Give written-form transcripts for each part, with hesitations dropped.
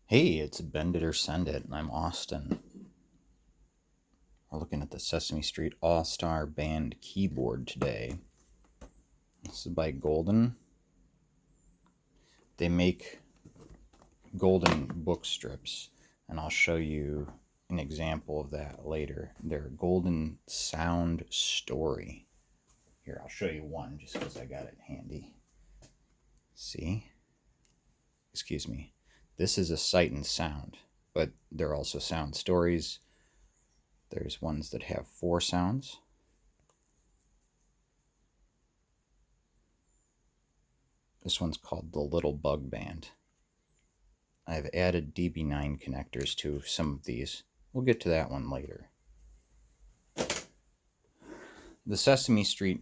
Hey, it's Bend It or Send It, and I'm Austin. We're looking at the Sesame Street All-Star Band keyboard today. This is by Golden. They make golden book strips, and I'll show you an example of that later. They're Golden Sound Story. Here, I'll show you one just because I got it handy. See? Excuse me. This is a sight and sound, but they're also sound stories. There's ones that have 4 sounds. This one's called the Little Bug Band. I've added DB9 connectors to some of these. We'll get to that one later. The Sesame Street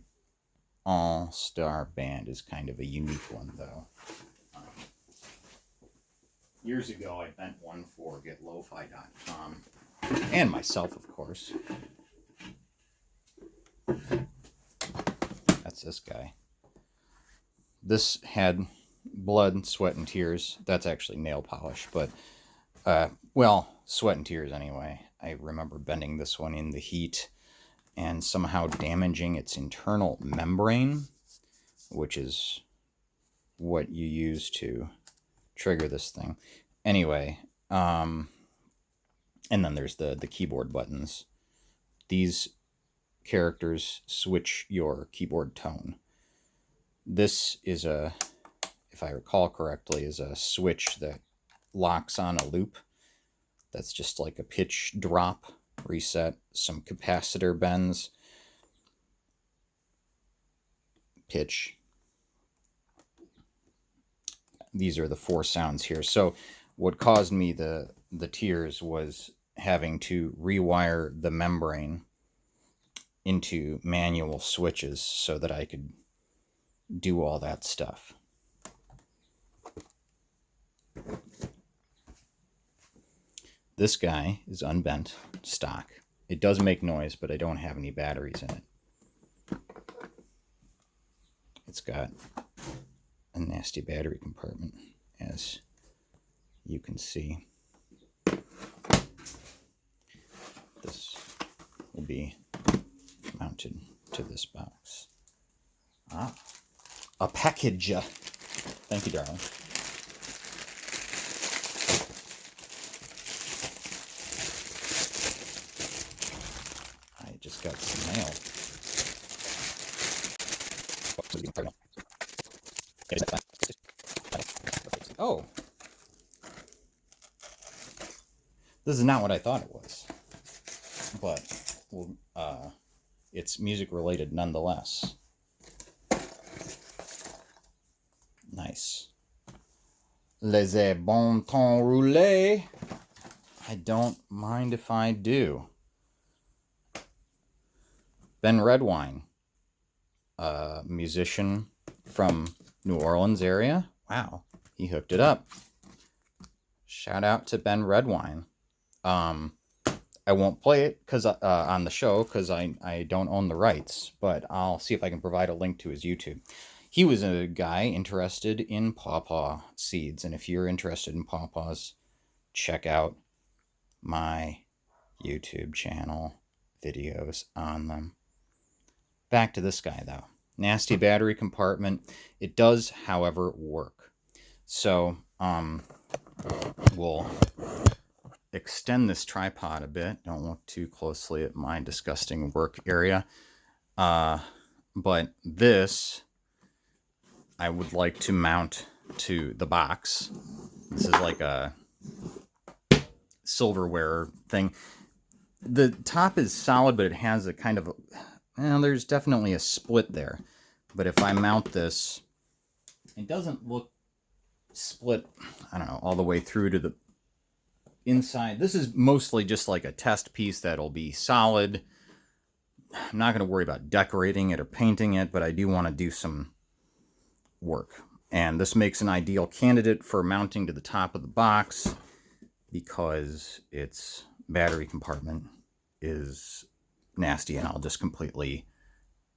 All-Star Band is kind of a unique one, though. Years ago, I bent one for GetLofi.com, and myself, of course. That's this guy. This had blood, sweat, and tears. That's actually nail polish, but, well, sweat and tears anyway. I remember bending this one in the heat and somehow damaging its internal membrane, which is what you use to trigger this thing. Anyway, and then there's the keyboard buttons. These characters switch your keyboard tone. This is if I recall correctly, is a switch that locks on a loop. That's just like a pitch drop, reset, some capacitor bends, pitch. These are the 4 sounds here. So what caused me the tears was having to rewire the membrane into manual switches so that I could do all that stuff. This guy is unbent, stock. It does make noise, but I don't have any batteries in it. It's got a nasty battery compartment, as you can see. This will be mounted to this box. A package. Thank you, darling. I just got some mail. Oh. This is not what I thought it was. But, well, it's music related nonetheless. Nice. Les bon temps roulé. I don't mind if I do. Ben Redwine, a musician from New Orleans area. Wow, he hooked it up. Shout out to Ben Redwine. I won't play it on the show because I don't own the rights, but I'll see if I can provide a link to his YouTube. He was a guy interested in pawpaw seeds, and if you're interested in pawpaws, check out my YouTube channel, videos on them. Back to this guy, though. Nasty battery compartment. It does, however, work. So, we'll extend this tripod a bit. Don't look too closely at my disgusting work area. But this, I would like to mount to the box. This is like a silverware thing. The top is solid, but it has a kind of, there's definitely a split there. But if I mount this, it doesn't look split, I don't know, all the way through to the inside. This is mostly just like a test piece that'll be solid. I'm not going to worry about decorating it or painting it, but I do want to do some work. And this makes an ideal candidate for mounting to the top of the box because its battery compartment is nasty, and I'll just completely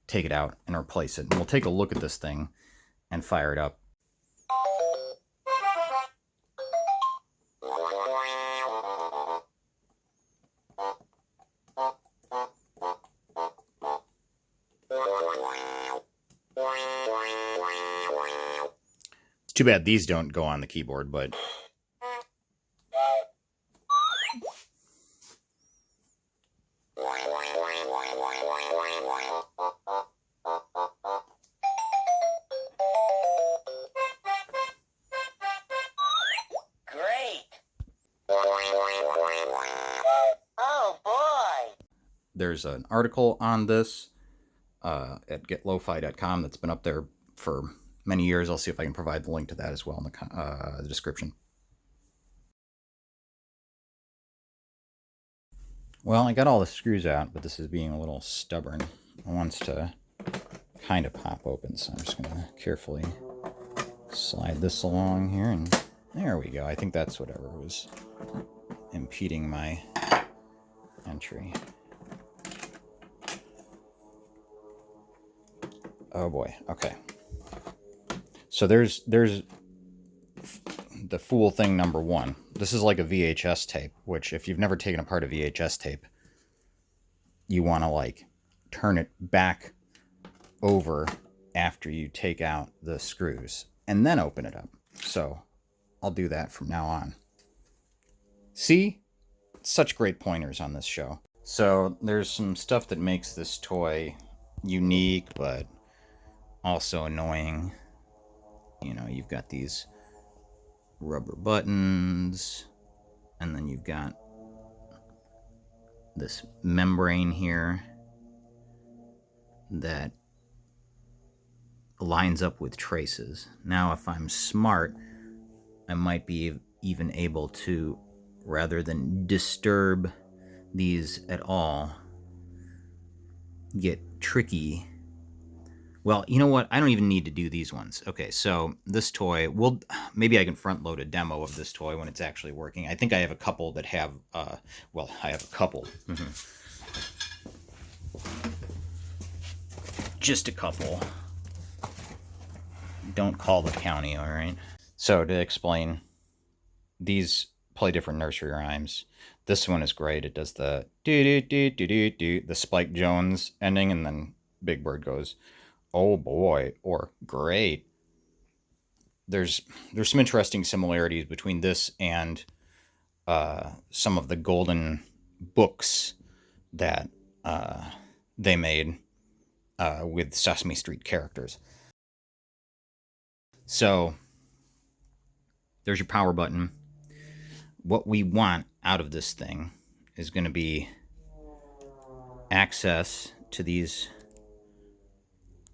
take it out and replace it. And we'll take a look at this thing and fire it up. Too bad these don't go on the keyboard, but... There's an article on this at getlofi.com that's been up there for many years. I'll see if I can provide the link to that as well in the description. Well, I got all the screws out, but this is being a little stubborn. It wants to kind of pop open, so I'm just going to carefully slide this along here, and there we go. I think that's whatever was impeding my entry. Oh boy, okay. So there's the fool thing number one. This is like a VHS tape, which if you've never taken apart a VHS tape, you want to like turn it back over after you take out the screws and then open it up. So I'll do that from now on. See? Such great pointers on this show. So there's some stuff that makes this toy unique, but also annoying. You know, you've got these rubber buttons, and then you've got this membrane here that lines up with traces. Now, if I'm smart, I might be even able to, rather than disturb these at all, get tricky. Well, you know what? I don't even need to do these ones. Okay, so this toy, maybe I can front load a demo of this toy when it's actually working. I think I have a couple that have, well, I have a couple. Just a couple. Don't call the county, all right? So to explain, these play different nursery rhymes. This one is great. It does the do-do-do-do-do-do, the Spike Jones ending, and then Big Bird goes, oh boy, or great. There's some interesting similarities between this and some of the golden books that they made with Sesame Street characters. So there's your power button. What we want out of this thing is going to be access to these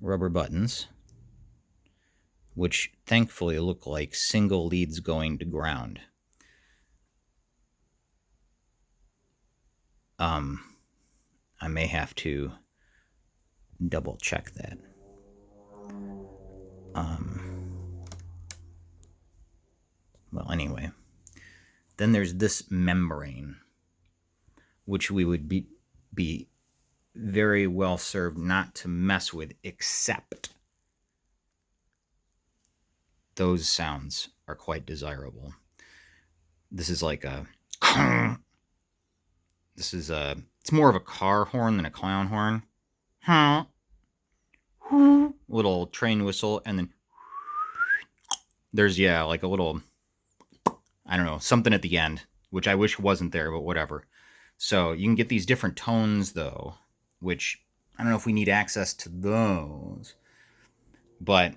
rubber buttons, which thankfully look like single leads going to ground. I may have to double check that. Well, anyway, then there's this membrane, which we would be very well served not to mess with, except those sounds are quite desirable. This is like a it's more of a car horn than a clown horn. Little train whistle, and then there's like a little, I don't know, something at the end, which I wish wasn't there, but whatever. So you can get these different tones though, which I don't know if we need access to those, but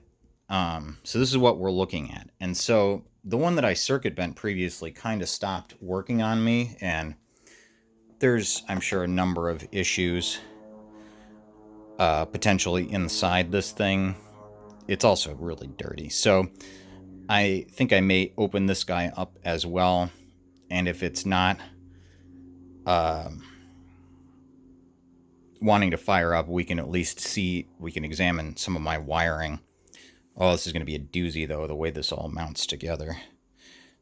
so this is what we're looking at. And so the one that I circuit bent previously kind of stopped working on me, and there's, I'm sure, a number of issues potentially inside this thing. It's also really dirty, so I think I may open this guy up as well, and if it's not wanting to fire up, we can at least see, we can examine some of my wiring. Oh, this is going to be a doozy, though, the way this all mounts together.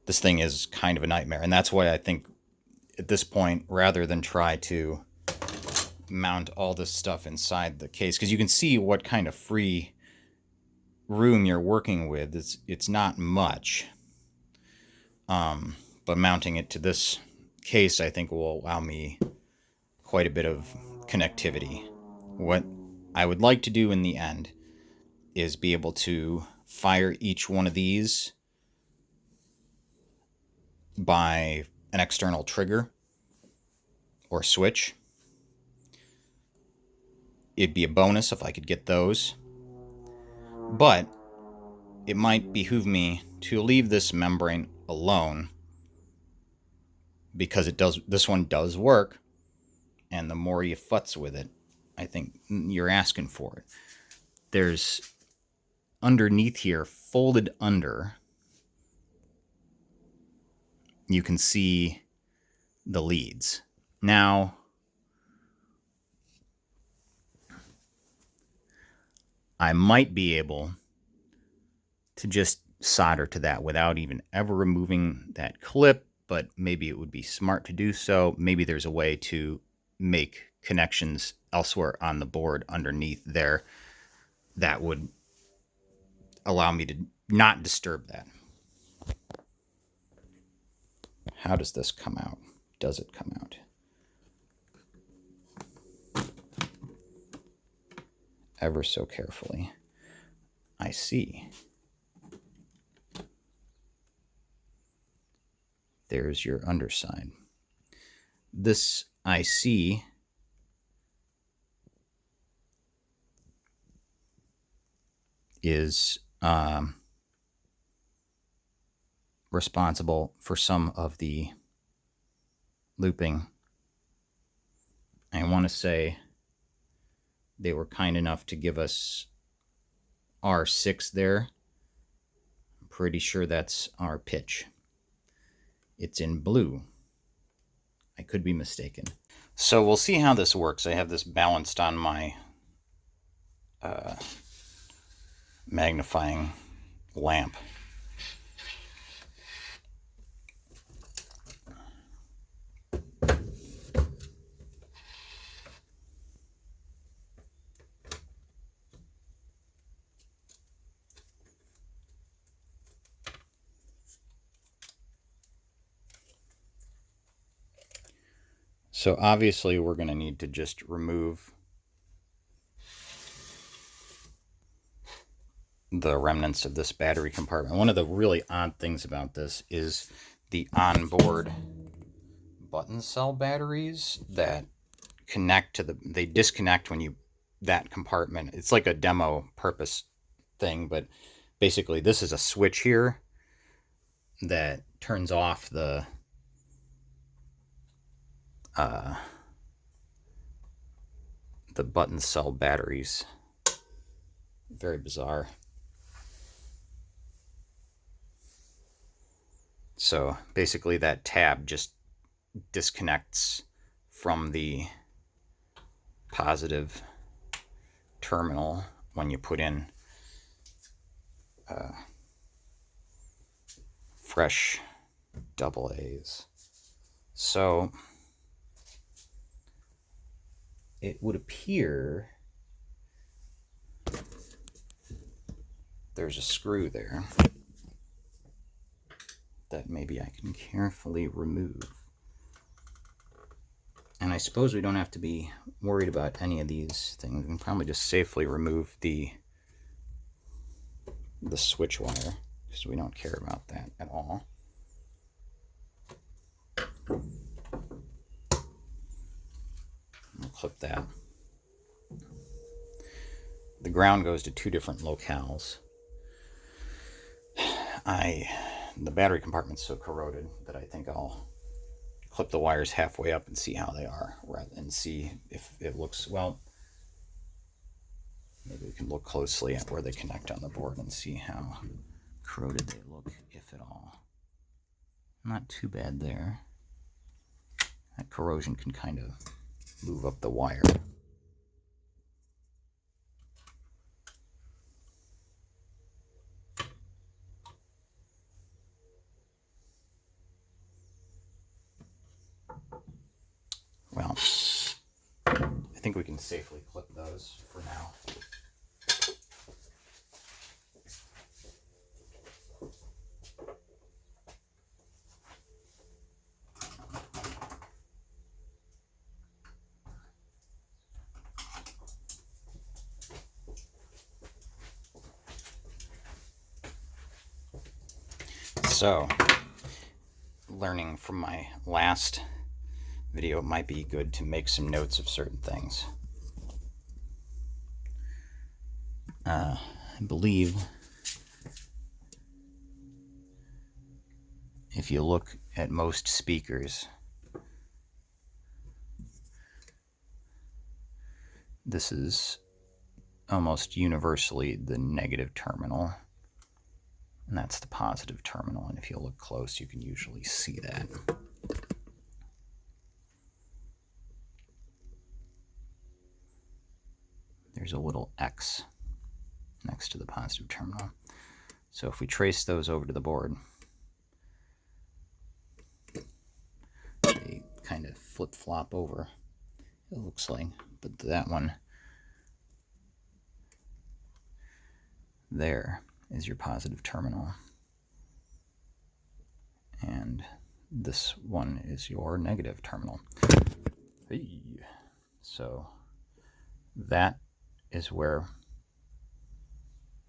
This thing is kind of a nightmare, and that's why I think at this point, rather than try to mount all this stuff inside the case, because you can see what kind of free room you're working with. It's not much, but mounting it to this case, I think, will allow me quite a bit of connectivity. What I would like to do in the end is be able to fire each one of these by an external trigger or switch. It'd be a bonus if I could get those. But it might behoove me to leave this membrane alone because this one does work, and the more you futz with it, I think you're asking for it. There's underneath here, folded under, you can see the leads. Now, I might be able to just solder to that without even ever removing that clip, but maybe it would be smart to do so. Maybe there's a way to make connections elsewhere on the board underneath there that would allow me to not disturb that. How does this come out? Does it come out? Ever so carefully. I see. There's your underside. This IC is responsible for some of the looping. I want to say they were kind enough to give us R6 there. I'm pretty sure that's our pitch. It's in blue. I could be mistaken. So we'll see how this works. I have this balanced on my magnifying lamp. So obviously we're going to need to just remove the remnants of this battery compartment. One of the really odd things about this is the onboard button cell batteries that connect to they disconnect when that compartment. It's like a demo purpose thing, but basically this is a switch here that turns off the button cell batteries. Very bizarre. So basically that tab just disconnects from the positive terminal when you put in fresh AA's. So it would appear there's a screw there that maybe I can carefully remove. And I suppose we don't have to be worried about any of these things. We can probably just safely remove the switch wire because we don't care about that at all. We'll clip that. The ground goes to two different locales. The battery compartment's so corroded that I think I'll clip the wires halfway up and see how they are, and see if it looks, well, maybe we can look closely at where they connect on the board and see how corroded they look, if at all. Not too bad there. That corrosion can kind of move up the wire. Well, I think we can safely clip those for now. So, learning from my last video, it might be good to make some notes of certain things. I believe if you look at most speakers, this is almost universally the negative terminal, and that's the positive terminal. And if you look close, you can usually see that. There's a little X next to the positive terminal. So if we trace those over to the board, they kind of flip-flop over, it looks like. But that one there is your positive terminal, and this one is your negative terminal. Hey. So that is where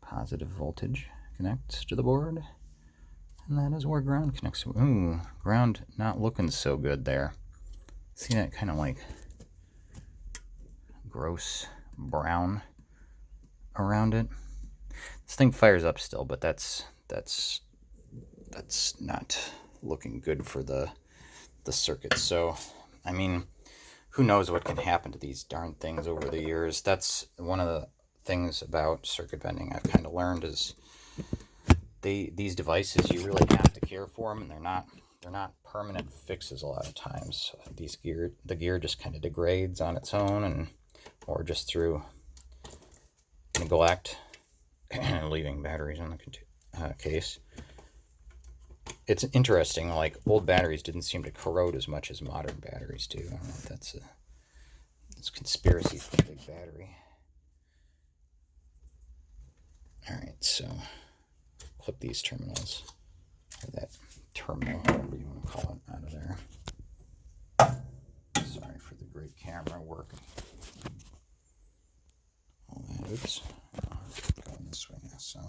positive voltage connects to the board, and that is where ground connects. Ooh, ground not looking so good there. See that kind of like gross brown around it? This thing fires up still, but that's not looking good for the circuit. So, I mean, who knows what can happen to these darn things over the years. That's one of the things about circuit bending I've kind of learned is these devices, you really have to care for them, and they're not permanent fixes a lot of times. The gear just kind of degrades on its own, and or just through neglect, leaving batteries in the case. It's interesting, like old batteries didn't seem to corrode as much as modern batteries do. I don't know if that's a conspiracy for the big battery. Alright, so clip these terminals, or that terminal, whatever you want to call it, out of there. Sorry for the great camera work. All that, oops, going this way now, so.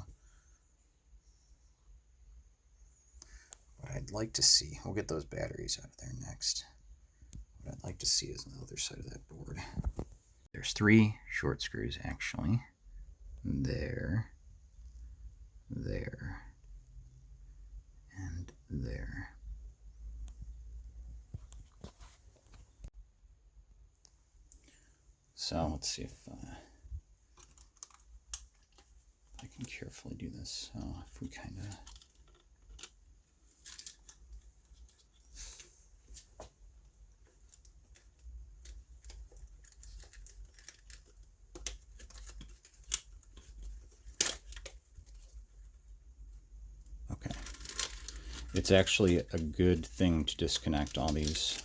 What I'd like to see, we'll get those batteries out of there next. What I'd like to see is on the other side of that board. There's 3 short screws actually. There, and there. So let's see if I can carefully do this. So if we kind of it's actually a good thing to disconnect all these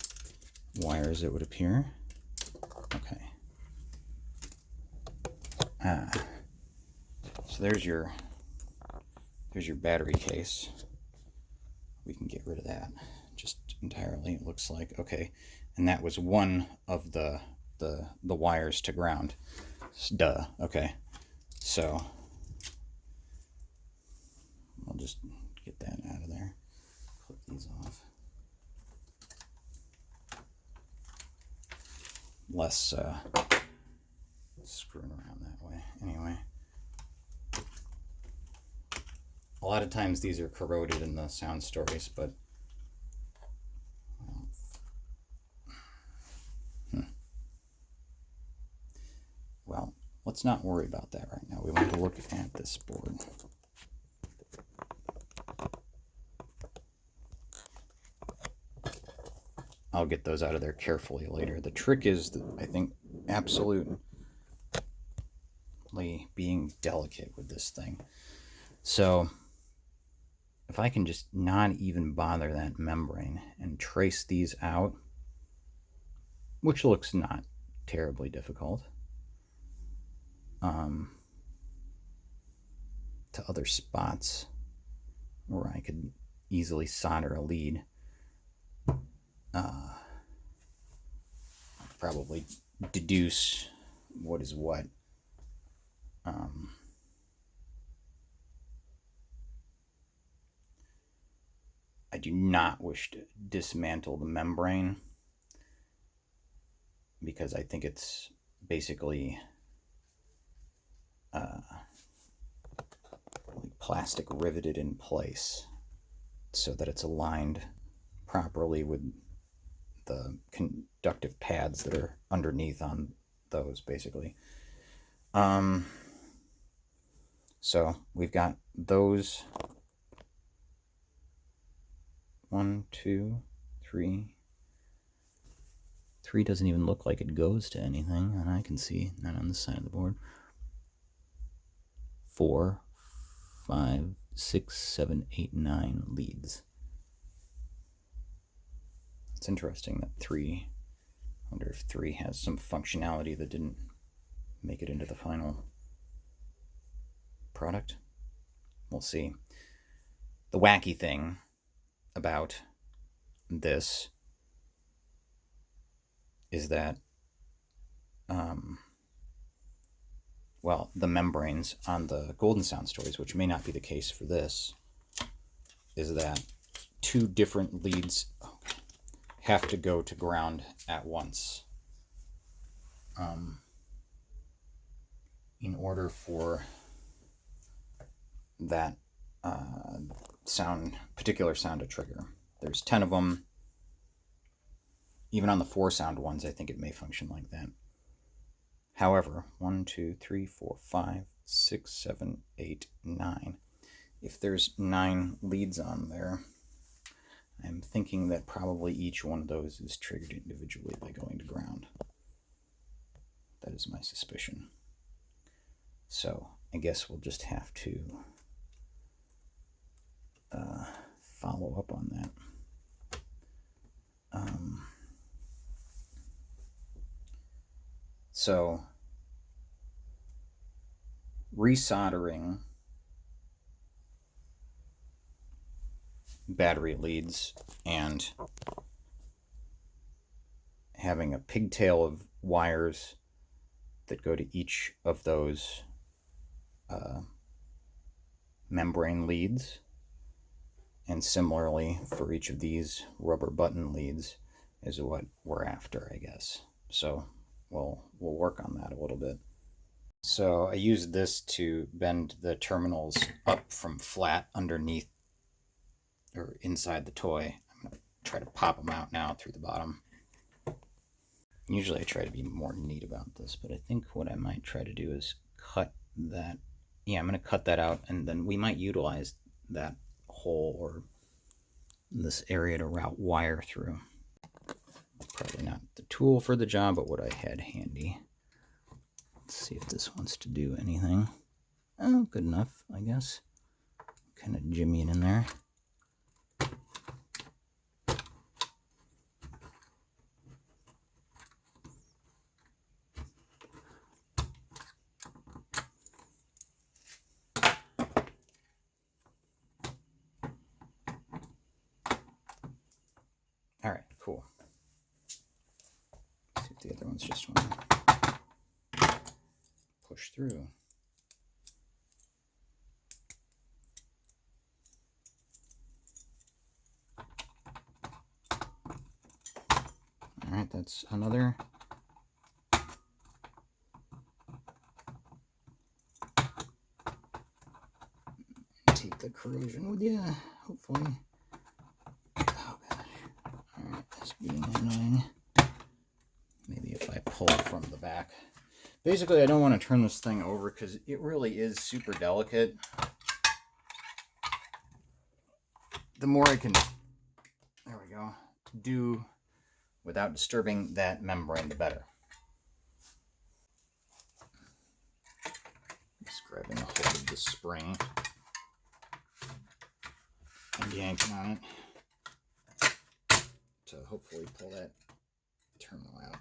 wires, it would appear. Okay. So there's your battery case. We can get rid of that just entirely, it looks like. Okay. And that was one of the wires to ground. Duh. Okay. So I'll just get that out of there. Clip these off. Less screwing around that way. Anyway, a lot of times these are corroded in the sound stories, but well, let's not worry about that right now. We want to look at this board. I'll get those out of there carefully later. The trick is, I think, absolutely being delicate with this thing. So if I can just not even bother that membrane and trace these out, which looks not terribly difficult, to other spots where I could easily solder a lead, probably deduce what is what. I do not wish to dismantle the membrane because I think it's basically plastic riveted in place so that it's aligned properly with the conductive pads that are underneath on those, basically. So we've got those 1, 2, 3. 3 doesn't even look like it goes to anything, and I can see, not on this side of the board. 4, 5, 6, 7, 8, 9 leads. It's interesting that 3, I wonder if 3 has some functionality that didn't make it into the final product. We'll see. The wacky thing about this is that well, the membranes on the Golden Sound Stories, which may not be the case for this, is that 2 different leads have to go to ground at once in order for that particular sound to trigger. There's 10 of them. Even on the 4 sound ones, I think it may function like that. However, 1, 2, 3, 4, 5, 6, 7, 8, 9. If there's 9 leads on there, I'm thinking that probably each one of those is triggered individually by going to ground. That is my suspicion. So I guess we'll just have to follow up on that. So resoldering battery leads and having a pigtail of wires that go to each of those membrane leads, and similarly for each of these rubber button leads, is what we're after, I guess. So we'll work on that a little bit. So I used this to bend the terminals up from flat underneath or inside the toy. I'm going to try to pop them out now through the bottom. Usually I try to be more neat about this, but I think what I might try to do is cut that. Yeah, I'm going to cut that out, and then we might utilize that hole or this area to route wire through. Probably not the tool for the job, but what I had handy. Let's see if this wants to do anything. Oh, good enough, I guess. Kind of jimmy it in there. All right, cool. Let's see if the other ones just want to push through. All right, that's another. Take the corrosion with you, hopefully. Oh gosh. All right, that's being annoying. Maybe if I pull from the back. Basically, I don't want to turn this thing over because it really is super delicate. The more I can, there we go, do without disturbing that membrane, the better. Just grabbing a hold of the spring and yanking on it to hopefully pull that terminal out.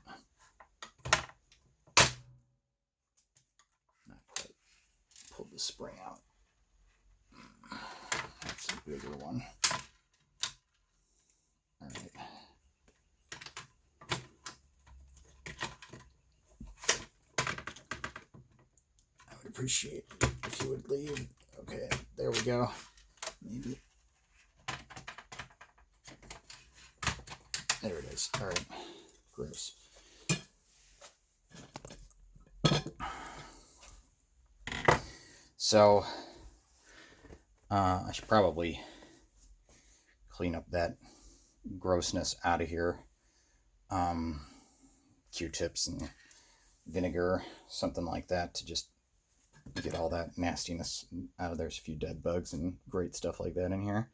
Not quite pulled the spring out. That's a bigger one. All right. I would appreciate it if you would leave. Okay, there we go. Maybe guys. All right, gross. So I should probably clean up that grossness out of here. Q-tips and vinegar, something like that, to just get all that nastiness out of there. There's a few dead bugs and great stuff like that in here.